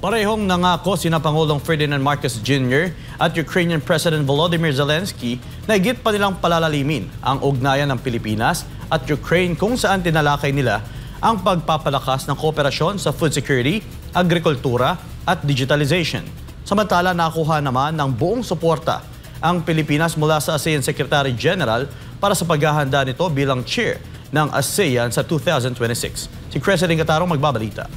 Parehong nangako sina Pangulong Ferdinand Marcos Jr. at Ukrainian President Volodymyr Zelensky na higit pa nilang palalalimin ang ugnayan ng Pilipinas at Ukraine kung saan tinalakay nila ang pagpapalakas ng kooperasyon sa food security, agrikultura at digitalization. Samantala, nakuha naman ng buong suporta ang Pilipinas mula sa ASEAN Secretary General para sa paghahanda nito bilang chair ng ASEAN sa 2026. Si Creseline Catarong magbabalita.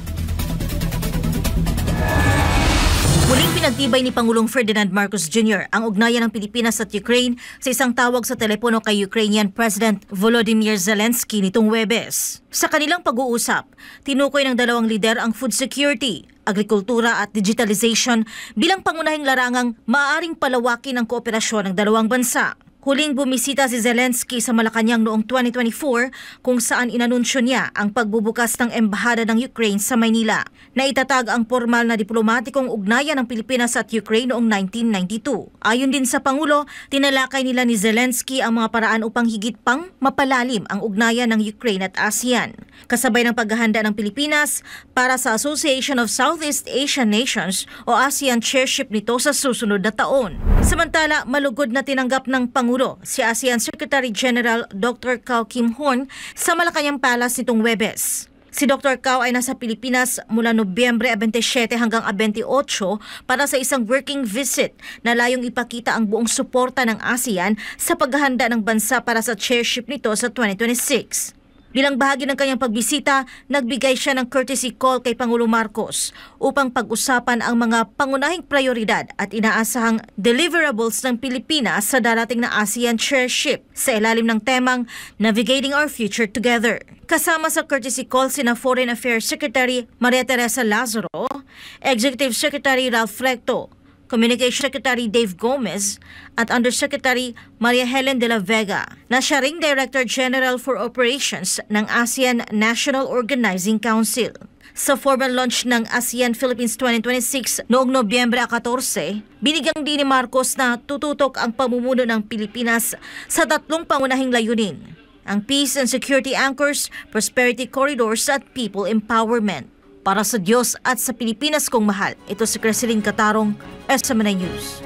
Muling pinagtibay ni Pangulong Ferdinand Marcos Jr. ang ugnayan ng Pilipinas at Ukraine sa isang tawag sa telepono kay Ukrainian President Volodymyr Zelensky nitong Huwebes. Sa kanilang pag-uusap, tinukoy ng dalawang lider ang food security, agrikultura at digitalization bilang pangunahing larangang maaaring palawakin ang kooperasyon ng dalawang bansa. Huling bumisita si Zelensky sa Malacanang noong 2024 kung saan inanunsyo niya ang pagbubukas ng embahada ng Ukraine sa Maynila. Naitatag ang formal na diplomatikong ugnayan ng Pilipinas at Ukraine noong 1992. Ayon din sa Pangulo, tinalakay nila ni Zelensky ang mga paraan upang higit pang mapalalim ang ugnayan ng Ukraine at ASEAN. Kasabay ng paghahanda ng Pilipinas para sa Association of Southeast Asian Nations o ASEAN chairship nito sa susunod na taon. Samantala, malugod na tinanggap ng Pangulo si ASEAN Secretary General Dr. Cao Kim Horn sa Malacanang Palace nitong Huwebes. Si Dr. Cao ay nasa Pilipinas mula Nobyembre 27 hanggang 28 para sa isang working visit na layong ipakita ang buong suporta ng ASEAN sa paghahanda ng bansa para sa chairship nito sa 2026. Bilang bahagi ng kanyang pagbisita, nagbigay siya ng courtesy call kay Pangulong Marcos upang pag-usapan ang mga pangunahing prioridad at inaasahang deliverables ng Pilipinas sa darating na ASEAN chairship sa ilalim ng temang Navigating Our Future Together. Kasama sa courtesy call sina Foreign Affairs Secretary Maria Teresa Lazaro, Executive Secretary Ralph Recto, Communication Secretary Dave Gomez at Undersecretary Maria Helen de la Vega na siya ring Director General for Operations ng ASEAN National Organizing Council. Sa formal launch ng ASEAN Philippines 2026 noong Nobyembre 14, binigyang din ni Marcos na tututok ang pamumuno ng Pilipinas sa tatlong pangunahing layunin: ang peace and security anchors, prosperity corridors at people empowerment. Para sa Diyos at sa Pilipinas kong mahal, ito si Creseline Catarong, SMNI News.